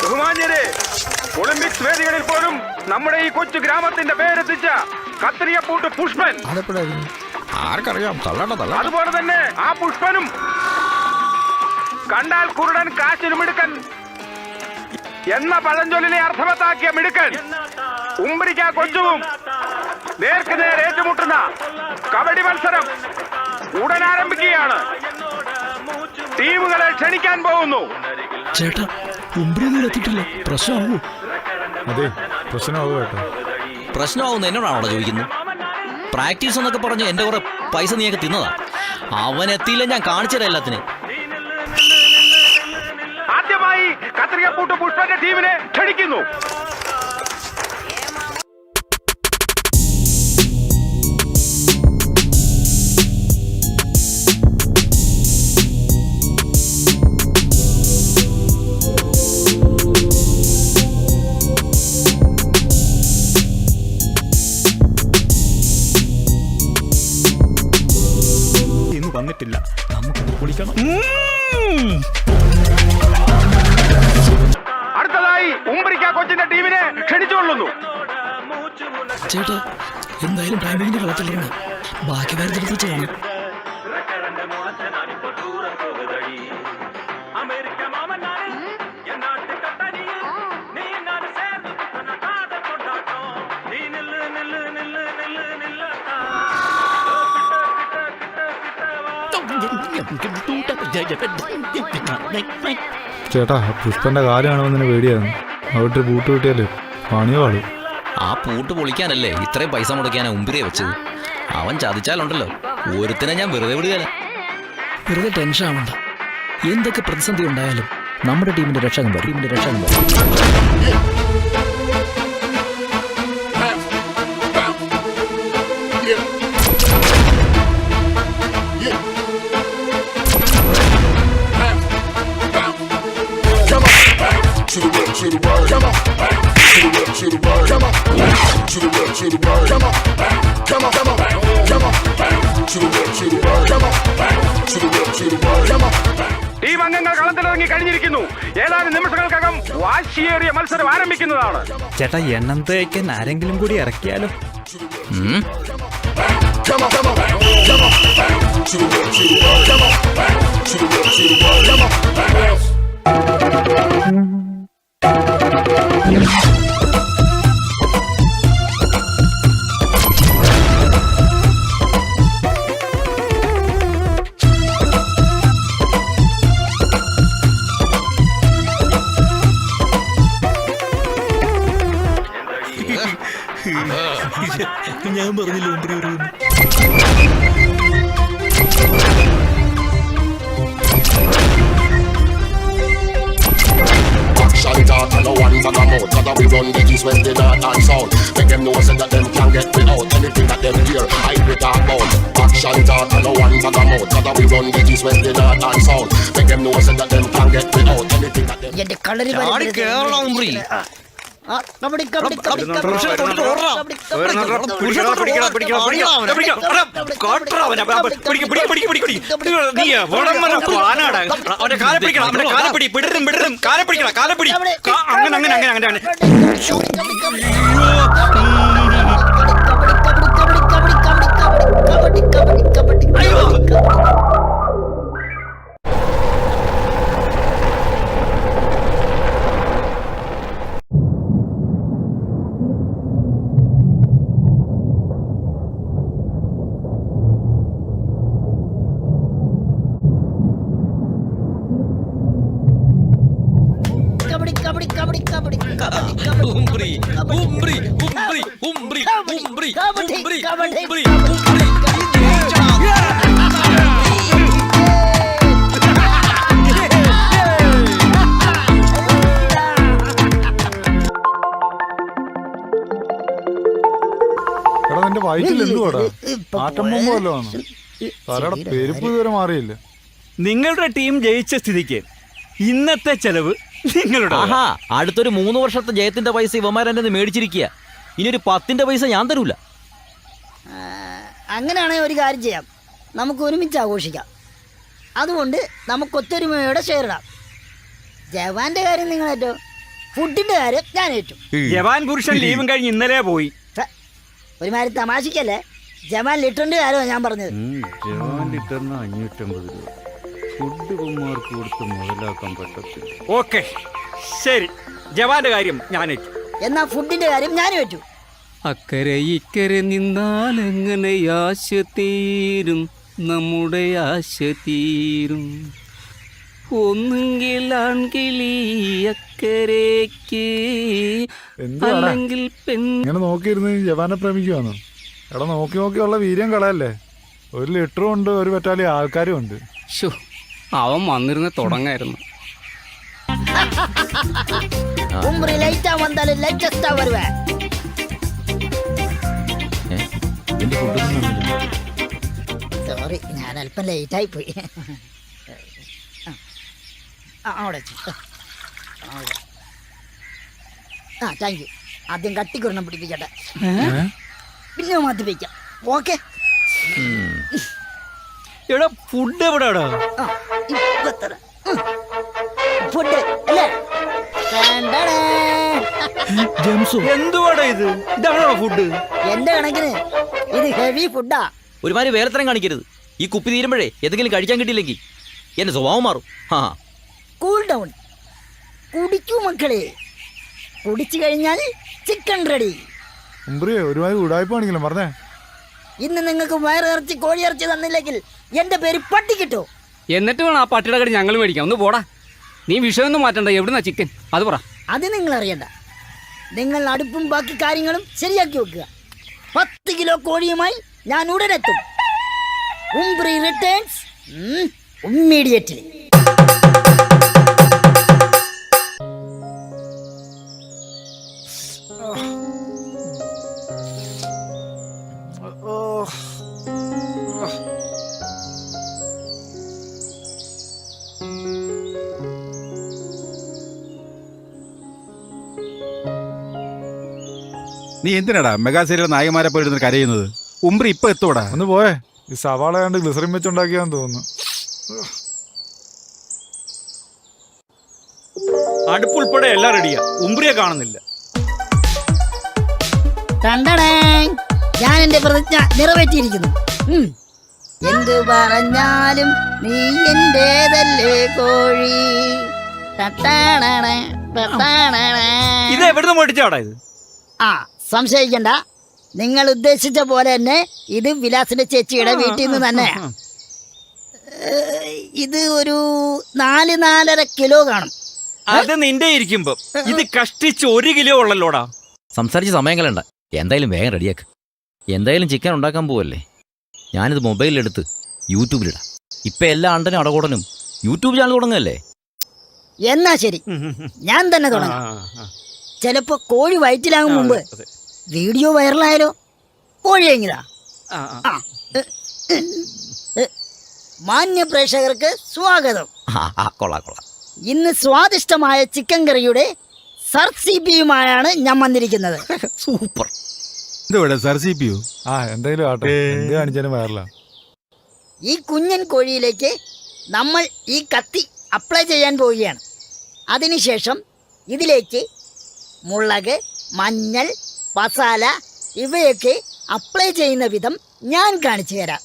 ബഹുമാന്യരെ, Olympics വേദികളിൽ പോലും നമ്മുടെ ഈ കൊച്ചു ഗ്രാമത്തിന്റെ പേരെത്തിച്ച കത്രിയപ്പൂട്ട് പുഷ്പൻ. ആർക്കറിയാം, അതുപോലെ തന്നെ ആ പുഷ്പനും കണ്ടാൽ കുരുടൻ കാശിന് മിടുക്കൻ എന്ന പഴഞ്ചൊല്ലിനെ അർത്ഥവത്താക്കിയ മിടുക്കൻ ഉംബ്രിക്ക കൊച്ചുവും നേർക്ക് നേർ ഏറ്റുമുട്ടുന്ന കബഡി മത്സരം ഉടൻ ആരംഭിക്കുകയാണ്. ടീമുകളെ ക്ഷണിക്കാൻ പോകുന്നു. ചേട്ടാ, ഉംബ്രിയൊന്നും എത്തിയിട്ടില്ല. പ്രശ്നമാവൂ? അതെ, പ്രശ്നമാവൂ കേട്ടോ. പ്രശ്നമാവുന്ന എന്നോടാണോ ചോദിക്കുന്നത്? പ്രാക്ടീസ് എന്നൊക്കെ പറഞ്ഞ് എന്റെ കുറെ പൈസ നീയൊക്കെ തിന്നതാ. അവൻ എത്തിയില്ല, ഞാൻ കാണിച്ചതാ എല്ലാത്തിനും. ആദ്യമായി കത്രികപ്പൂട്ട് പുഷ്പന്റെ ടീമിനെ ക്ഷണിക്കുന്നു. വന്നിട്ടില്ല, നമുക്ക് പൊളിക്കണം. അടുത്തതായി ഉംബ്രിക്ക കൊച്ചിന്റെ ടീമിനെ ക്ഷണിച്ചുകൊള്ളുന്നു. ചേട്ടാ, എന്തായാലും ടൈമിങ്ങിന്റെ കളത്തിലാണ്. ബാക്കി വേർതിരിച്ചാണ്. ചേട്ടാ, പുഷ്പന്റെ കാല് കാണുമ്പോൾ പേടിയായിരുന്നു. അവിടെ ബൂട്ട് കിട്ടിയാലേ പണിയോ ആള്. ആ പൂട്ട് പൊളിക്കാനല്ലേ ഇത്രയും പൈസ മുടക്കാനാ ഉംബ്രിയെ വെച്ചത്. അവൻ ചതിച്ചാലുണ്ടല്ലോ, ഒരുത്തിനെ ഞാൻ വെറുതെ വിടുകയല്ല. വെറുതെ ടെൻഷൻ ആവണ്ട. എന്തൊക്കെ പ്രതിസന്ധി ഉണ്ടായാലും നമ്മുടെ ടീമിന്റെ രക്ഷകൻ വരും. To the left, to the right, come on. To the left, to the right, come on. To the left, to the right, come on. Come on, come on, come on. To the left, to the right, come on. To the left, to the right, come on. Team അംഗങ്ങൾ കളത്തിലിറങ്ങി കഴിഞ്ഞിരിക്കുന്നു. ഏതാനും നിമിഷങ്ങൾക്കകം വാശിയേറിയ മത്സരം ആരംഭിക്കുന്നതാണ്. ചേട്ടാ, എണ്ണം തേക്കാൻ ആരെങ്കിലും കൂടി ഇറക്കിയാലോ? Come on, come on, come on. To the left, to the right, come on. To the left, to the right, come on. ഞാൻ പറഞ്ഞില്ല ഉംബ്രി വരുമെന്ന്. Talk and no one bag a mouth, cause we run the east, west, the north and south. Make them know so that them can get me out. Anything that them hear, I be talk about. Action talk and no one bag a mouth, cause we run the east, west, the north and south. Make them know so that them can get me out. Anything that them. എന്റെ കളരി കേരള ഉംബ്രി. എന്റെ വയറ്റിൽ എന്തുവാടാ? Atom പോകുമ്പോ തലയുടെ പെരുപ്പ് ഇതുവരെ മാറിയില്ല. നിങ്ങളുടെ team ജയിച്ച സ്ഥിതിക്ക് ഇന്നത്തെ ചെലവ് നിങ്ങളുടെ ആഹാ അടുത്തൊരു 3 വർഷത്തെ ജയത്തിന്റെ പൈസ ഇവന്മാരെന്നെ മേടിച്ചിരിക്കുക. ഇനി ഒരു 10ന്റെ പൈസ ഞാൻ തരൂല. അങ്ങനെയാണെങ്കിൽ ഒരു കാര്യം ചെയ്യാം, നമുക്ക് ഒരുമിച്ച് ആഘോഷിക്കാം. അതുകൊണ്ട് നമുക്ക് ഒത്തൊരുമയോടെ ഷെയർ ഇടാം. ജവാന്റെ കാര്യം നിങ്ങൾ ഏറ്റു, ഫുഡിന്റെ കാര്യം ഞാൻ ഏറ്റു. ജവാൻ പുരുഷൻ ലീവും കഴിഞ്ഞ് ഇന്നലെ പോയി. ഒരുമാതിരി തമാശക്കല്ലേ, ജവാൻ ലിറ്ററിന്റെ കാര്യമാണ് ഞാൻ പറഞ്ഞത്. ജവാൻ ലിറ്ററിന് 550 രൂപ. ഫുഡ് കുമാർക്ക് കൊടുത്ത് മുതലാക്കാൻ പറ്റത്തില്ല. ഓക്കെ ശരി, ജവാന്റെ കാര്യം ഞാൻ ഏറ്റു. എന്നാ ഫുഡിന്റെ കാര്യം ഞാനും ഏറ്റു. അക്കരെ ഇക്കരെ നിന്നാൽ എങ്ങനെ ആശ തീരും, നമ്മുടെ ആശ തീരും. ഒന്നുകിൽ ആൺകിളി അക്കരയ്ക്ക്, അല്ലെങ്കിൽ ഇങ്ങനെ നോക്കിയിരുന്ന് ജവാനെ പ്രേമിക്കുവാന്നോ? എടാ നോക്കി നോക്കിയുള്ള വീര്യം കളയല്ലേ. 1 ലിറ്ററും ഉണ്ട്, ഒരു പറ്റാലി ആൾക്കാരും ഉണ്ട്. ഷോ, അവൻ വന്നിരുന്ന തുടങ്ങായിരുന്നു. ഉംറി ലൈറ്റാ വന്നാലും ലേറ്റസ്റ്റാ വരുവേ. എന്റെ ഫുഡ് സോറി, ഞാൻ അല്പം ലേറ്റായി പോയി. അവിടെ വെച്ചു. Thank you. ആദ്യം കട്ടിക്കൊരെണ്ണം പിടിപ്പിക്കട്ടെ, പിന്നെ മദ്യപിക്കാം. ഓക്കെ. എടാ ഫുഡ് എവിടെയാടാ? ഫുഡ് അല്ലേ? എന്തുവാടാ ഇത്? ഇതാണോ ഫുഡ്? എന്റെ കണക്കിന് ഇത് ഹെവി ഫുഡാ. ഒരുമാതിരി വേലത്തരം കാണിക്കരുത്. ഈ കുപ്പി തീരുമ്പോഴേ എന്തെങ്കിലും കഴിക്കാൻ കിട്ടിയില്ലെങ്കിൽ എന്റെ സ്വഭാവം മാറും. ആ കൂൾ ഡൗൺ. കുടിക്കൂ മക്കളെ, കുടിച്ചു കഴിഞ്ഞാൽ ചിക്കൻ റെഡി. ഉംബ്രിയെ ഒരുമാതിരി ഉടായ്പാണെങ്കിലും പറഞ്ഞേ. ഇന്ന് നിങ്ങൾക്ക് വയറിറച്ചി കോഴിയിറച്ചി തന്നില്ലെങ്കിൽ എന്റെ പേര് പട്ടി കിട്ടോ. എന്നിട്ട് വേണം ആ പട്ടിയുടെ കടി ഞങ്ങൾ മേടിക്കാം. ഒന്ന് പോടാ, നീ വിഷയമൊന്നും മാറ്റണ്ട. എവിടുന്നാ ചിക്കൻ അത് പറ. അത് നിങ്ങൾ അറിയണ്ട. നിങ്ങൾ അടുപ്പും ബാക്കി കാര്യങ്ങളും ശരിയാക്കി വെക്കുക. 10 കിലോ കോഴിയുമായി ഞാൻ ഉടനെത്തും. Umbri returns immediately. നീ എന്തിനാടാ മെഗാ സീരിയൽ നായകന്മാരെ പോയിരുന്ന് കരയുന്നത്? ഉംബ്രി ഇപ്പൊ എത്തോടാ. ഒന്ന് പോയേ, ഈ സവാള കണ്ട് ഗ്ലിസറിൻ വെച്ചുണ്ടാക്കിയാന്ന് തോന്നുന്നു. അടുപ്പുൾപ്പെടെ എല്ലാം റെഡിയാ. ഉംബ്രിയെ കാണുന്നില്ല. ഞാൻ എന്റെ പ്രതിജ്ഞ നിറവേറ്റിയിരിക്കുന്നു. എന്ത് പറഞ്ഞാലും നീ എന്റേതല്ലേ കോഴി. ഇത് എവിടുന്ന് മേടിച്ചാടാ ഇത്? സംശയിക്കണ്ട, നിങ്ങൾ ഉദ്ദേശിച്ച പോലെ തന്നെ ഇത് വിലാസിന്റെ ചേച്ചിയുടെ വീട്ടിൽ നിന്ന് തന്നെ. ഇത് ഒരു 4-4.5 കിലോ കാണും. അത് നിന്റെ ഇരിക്കുമ്പോ ഇത് കഷ്ടിച്ച് 1 കിലോ ഉള്ളല്ലോടാ. സംസാരിച്ച് സമയം കളയണ്ട. എന്തായാലും വേഗം റെഡിയാക്ക്. എന്തായാലും ചിക്കൻ ഉണ്ടാക്കാൻ പോവല്ലേ. ഞാനിത് മൊബൈലിലെടുത്ത് യൂട്യൂബിലിടാം. ഇപ്പൊ എല്ലാ അണ്ടനും അടകൂടനും യൂട്യൂബ് ചാനൽ തുടങ്ങല്ലേ. എന്നാ ശരി, ഞാൻ തന്നെ തുടങ്ങാം. ചിലപ്പോ കോഴി വയറ്റിലാകും മുമ്പ് വീഡിയോ വൈറലായാലോ. കോഴി എങ്ങിതാ. മാന്യ പ്രേക്ഷകർക്ക് സ്വാഗതം. കൊള്ളാം കൊള്ളാം. ഇന്ന് സ്വാദിഷ്ടമായ ചിക്കൻ കറിയുടെ സർസിപിയുമായാണ് ഞാൻ വന്നിരിക്കുന്നത്. സൂപ്പർ. ഇതെവിടെ സർ സി പി യു? എന്തായാലും ആട്ടെ, എന്ത് കാണിച്ചാലും വയറില്ല. ഈ കുഞ്ഞൻ കോഴിയിലേക്ക് നമ്മൾ ഈ കത്തി അപ്ലൈ ചെയ്യാൻ പോവുകയാണ്. അതിനുശേഷം ഇതിലേക്ക് മുളക്, മഞ്ഞൾ, മസാല ഇവയൊക്കെ അപ്ലൈ ചെയ്യുന്ന വിധം ഞാൻ കാണിച്ചു തരാം.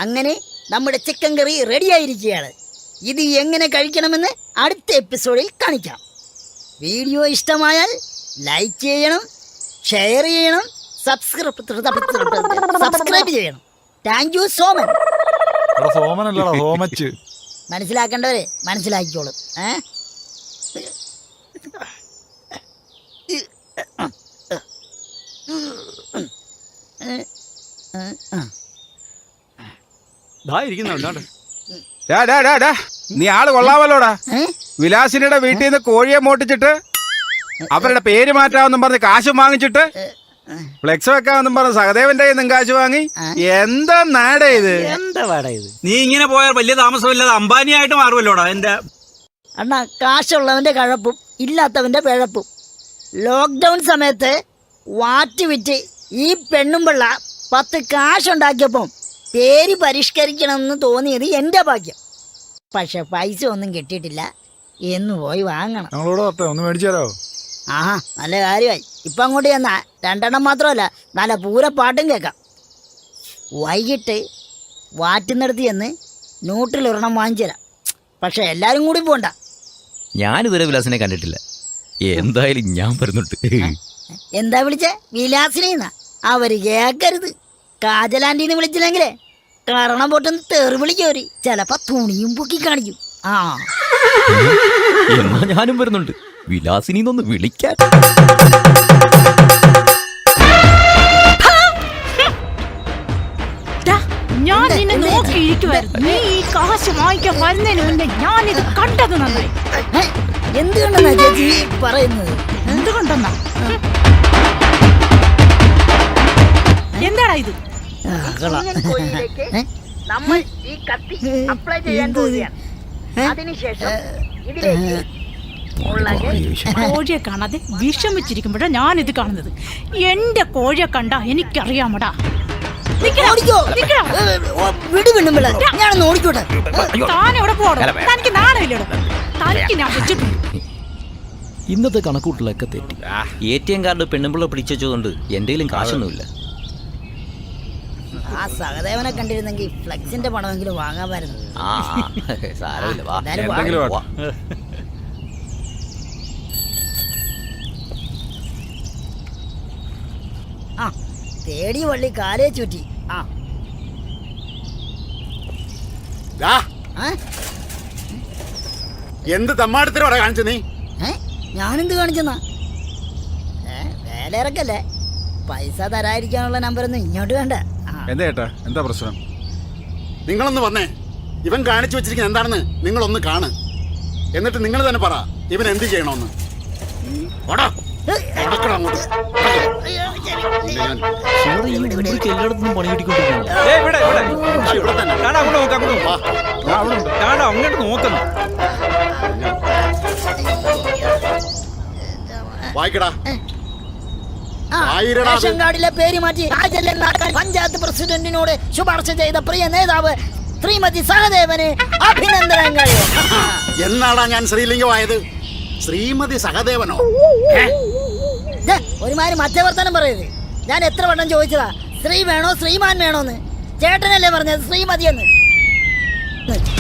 അങ്ങനെ നമ്മുടെ ചിക്കൻ കറി റെഡിയായിരിക്കുകയാണ്. ഇത് എങ്ങനെ കഴിക്കണമെന്ന് അടുത്ത എപ്പിസോഡിൽ കാണിക്കാം. വീഡിയോ ഇഷ്ടമായാൽ ലൈക്ക് ചെയ്യണം, ഷെയർ ചെയ്യണം, സബ്സ്ക്രൈബ് ചെയ്യണം. Thank you so much. എടാ സോമനല്ലടാ സോമച്ച്. മനസ്സിലാക്കേണ്ടവരെ മനസ്സിലാക്കിക്കോളും. നീ ആള് കൊള്ളാമല്ലോടാ. വിലാസിനിയുടെ വീട്ടിൽ നിന്ന് കോഴിയെ മോട്ടിച്ചിട്ട് അവരുടെ പേര് മാറ്റാമെന്നും പറഞ്ഞ് കാശും വാങ്ങിച്ചിട്ട് ഫ്ലെക്സ് വെക്കാമെന്നും പറഞ്ഞ് സഹദേവന്റെ കയ്യിൽ നിന്നും കാശ് വാങ്ങി. എന്താ നാടേ ഇത്? എന്താ പാടാ ഇത്? നീ ഇങ്ങനെ പോയാൽ വലിയ താമസമില്ലാതെ അംബാനിയായിട്ട് മാറുമല്ലോടാ. എന്റെ അണ്ണാ, കാശുള്ളവന്റെ കഴപ്പും ഇല്ലാത്തവന്റെ പിഴപ്പും. ലോക്ക്ഡൗൺ സമയത്ത് വാറ്റ് വിറ്റ് ഈ പെണ്ണും പിള്ള 10 കാശുണ്ടാക്കിയപ്പം പേര് പരിഷ്കരിക്കണമെന്ന് തോന്നിയത് എൻ്റെ ഭാഗ്യം. പക്ഷെ പൈസ ഒന്നും കിട്ടിയിട്ടില്ല. എന്ന് പോയി വാങ്ങണം. ഞങ്ങളോട് പറ്റേ ഒന്ന് മേടിച്ചു തരാമോ? ആഹാ, നല്ല കാര്യമായി. ഇപ്പം അങ്ങോട്ട് ചെന്നാ 2 എണ്ണം മാത്രമല്ല, നല്ല പൂര പാട്ടും കേൾക്കാം. വൈകിട്ട് വാറ്റുന്നിടത്ത് ചെന്ന് നൂട്ടിലൊരെണ്ണം വാങ്ങിച്ചു തരാം. പക്ഷെ എല്ലാവരും കൂടി പോണ്ട. ഞാനിതുവരെ വിലാസിനെ കണ്ടിട്ടില്ല. എന്തായാലും ഞാൻ വരുന്നുണ്ട്. എന്താ വിളിച്ചേ? വിലാസിനെന്നാ? അവര് കേക്കരുത്. കാജലാൻറ്റീന്ന് വിളിച്ചില്ലെങ്കിലേ കരണം പൊട്ടുന്ന തെറി വിളിക്കവര്. ചിലപ്പോ തുണിയും പൊക്കി കാണിക്കും. ആ, എന്നാ ഞാനും വരുന്നുണ്ട്. വിലാസിനിന്നൊന്ന് വിളിക്കാൻ. ഞാൻ നിന്നെ നോക്കിയിരിക്കുവായിരുന്നു. നീ ഈ കാശ് വാങ്ങിക്കാൻ വരുന്നതിന് മുന്നേ ഞാനിത് കണ്ടത് നന്നായി. എന്തുകൊണ്ടെന്നാ ചേച്ചി പറയുന്നത്? എന്തുകൊണ്ടെന്നാ? എന്താടാ ഇത്? നമ്മൾ ഈ കത്തി അപ്ലൈ ചെയ്യാൻ പോവുകയാണ്. അതിനുശേഷം ഇതിലേക്ക് കോഴിയെ കാണാതെ വിഷമിച്ചിരിക്കുമ്പോഴാണ് ഞാനിത് കാണുന്നത്. എന്റെ കോഴിയെ കണ്ടാ എനിക്കറിയാമടാ. ഞാനൊന്ന് ഓടിക്കോട്ടെ. താനെവിടെ പോടോ? തനിക്ക് നാണമില്ലടോ. തനിക്ക് ഞാൻ വെച്ചിട്ടുണ്ട്. ഇന്നത്തെ കണക്കൂട്ടിലൊക്കെ തെറ്റി. ATM കാർഡ് പെണ്ണുമ്പിള്ള പിടിച്ചുകൊണ്ട് എന്റെയിലും കാശൊന്നുമില്ല. ആ സഹദേവനെ കണ്ടിരുന്നെങ്കിൽ ഫ്ലെക്സിന്റെ പണമെങ്കിലും വാങ്ങാമായിരുന്നു. സാരമില്ല, വാ. എന്തെങ്കിലും ആട്ടെ. ആ, തേടി വള്ളി കാലേ ചുറ്റി. ആ, എന്ത് തമ്മാടത്തിനോടാ കാണിച്ചു നീ? ഞാനെന്ത് കാണിച്ചെന്നാ? വേലയിറക്കല്ലേ? പൈസ തരാതിരിക്കാനുള്ള നമ്പറൊന്നും ഇങ്ങോട്ട് വേണ്ട. എന്താ ചേട്ടാ, എന്താ പ്രശ്നം? നിങ്ങളൊന്ന് വന്നേ. ഇവൻ കാണിച്ചു വെച്ചിരിക്കുന്നത് എന്താണെന്ന് നിങ്ങളൊന്ന് കാണ്. എന്നിട്ട് നിങ്ങൾ തന്നെ പറ ഇവൻ എന്ത് ചെയ്യണമെന്ന്. എല്ലായിടത്തും പണി കിട്ടിക്കൊണ്ടിരിക്കുന്നു. അങ്ങോട്ട് നോക്കുന്നു. വായിക്കടാ. റേഷൻ കാർഡിലെ പേര് മാറ്റി രാജല്ലെന്നാക്കാൻ പഞ്ചായത്ത് പ്രസിഡന്റിനോട് ശുപാർശ ചെയ്ത പ്രിയ നേതാവ് ശ്രീമതി സഹദേവന് അഭിനന്ദനങ്ങൾ. എന്നാടാ ഞാൻ ശ്രീലിംഗമായത്? ശ്രീമതി സഹദേവനോ? ഒരുമാതിരി മറ്റവർത്തനം പറയരുത്. ഞാൻ എത്ര വട്ടം ചോദിച്ചതാ ശ്രീ വേണോ ശ്രീമാൻ വേണോന്ന്. ചേട്ടനല്ലേ പറഞ്ഞത് ശ്രീമതി എന്ന്.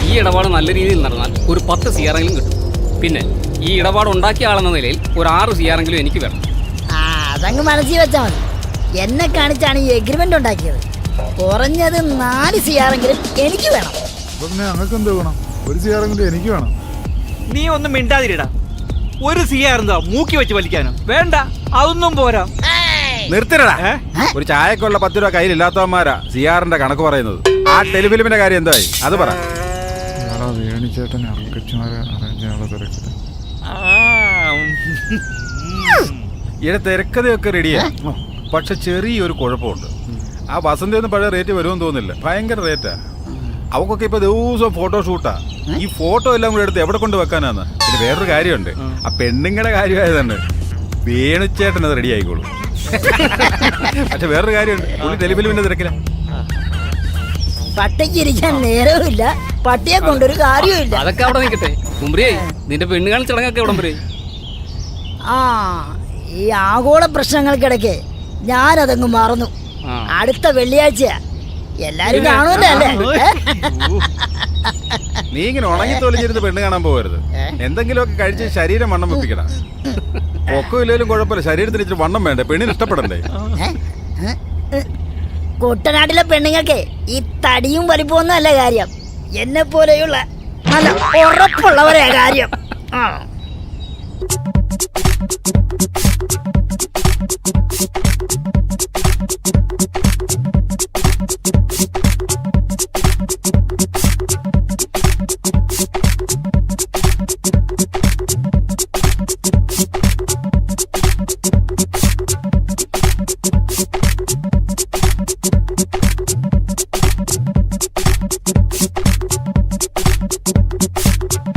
ഈ ഇടപാട് നല്ല രീതിയിൽ നടന്നാൽ ഒരു 10 സിയാറെങ്കിലും കിട്ടും. പിന്നെ ഈ ഇടപാട് ഉണ്ടാക്കിയ ആളെന്ന നിലയിൽ ഒരു 6 സിയാറെങ്കിലും എനിക്ക് വേണം. അതങ്ങ് മനസ്സിൽ വെച്ചാൽ മതി. എന്നെ കാണിച്ചാണ് ഈ എഗ്രിമെന്റ് ഉണ്ടാക്കിയത്. കുറഞ്ഞത് 4 സിയാറെങ്കിലും എനിക്ക് വേണം. അപ്പൊ പിന്നെ ഞങ്ങൾക്ക് എന്ത് വേണം? 1 സിയാറെങ്കിലും എനിക്ക് വേണം. നീ ഒന്നും മിണ്ടാതിരിടാ. 1 സിയാറെന്താ മൂക്കി വെച്ച് വലിക്കാനോ? വേണ്ട, അതൊന്നും പോരാ. നിർത്തിരടാ. ഒരു ചായക്കുള്ള 10 രൂപ കയ്യിലില്ലാത്തവന്മാരാ സിയാറിന്റെ കണക്ക് പറയുന്നത്. ആ ടെലിഫിലിമിന്റെ കാര്യം എന്തായി അത് പറ. വേണിച്ചേട്ടൻ അറക്കച്ചുമാരെ അറിഞ്ഞാളെ തിരക്കില്ല. ഇവിടെ തിരക്കഥയൊക്കെ റെഡിയാ. പക്ഷെ ചെറിയൊരു കുഴപ്പമുണ്ട്. ആ വസന്തി ഒന്നും പഴയ റേറ്റ് വരുമെന്ന് തോന്നുന്നില്ല. ഭയങ്കര റേറ്റാ. അവക്കൊക്കെ ഇപ്പൊ ദിവസവും ഫോട്ടോഷൂട്ടാ. ഈ ഫോട്ടോ എല്ലാം കൂടെ എടുത്ത് എവിടെ കൊണ്ട് വെക്കാനാന്ന്. പിന്നെ വേറൊരു കാര്യമുണ്ട്. ആ പെണ്ണുങ്ങളുടെ കാര്യമായതുണ്ട്. വേണുച്ചേട്ടൻ അത് റെഡി ആയിക്കോളൂ. പക്ഷെ വേറൊരു കാര്യമുണ്ട്. പുള്ളി ടെലിഫിലിമിന്റെ തിരക്കില്ല. പട്ടിക്കിരിക്കാൻ നേരവുമില്ല, പട്ടിയെ കൊണ്ടൊരു കാര്യമില്ല. അതൊക്കെ അവിടെ നിൽക്കട്ടെ. മുമ്പിലേ നിന്റെ പെണ്ണുകാണി ചടങ്ങൊക്കെ എവിടെ വരെ? ആ, ഈ ആഗോള പ്രശ്നങ്ങൾക്കിടയ്ക്ക് ഞാനതങ്ങ് മറന്നു. അടുത്ത വെള്ളിയാഴ്ച എല്ലാരും കാണുമല്ലോ അല്ലേ? നീ ഇങ്ങനെ ഉണങ്ങി തൊലിഞ്ഞിരുന്ന് പെണ്ണ് കാണാൻ പോകരുത്. എന്തെങ്കിലുമൊക്കെ കഴിച്ച് ശരീരം വണ്ണം വെപ്പിക്കണം. പൊക്കം ഇല്ലെങ്കിലും കുഴപ്പമില്ല, ശരീരത്തിന് ഇച്ചിരി വണ്ണം വേണ്ടേ, പെണ്ണിന് ഇഷ്ടപ്പെടണ്ടേ? കുട്ടനാട്ടിലെ പെണ്ണുങ്ങൾക്ക് ഈ തടിയും വലിപ്പമൊന്നും അല്ല കാര്യം, എന്നെ പോലെയുള്ള നല്ല ഉറപ്പുള്ളവരെ കാര്യം. ആ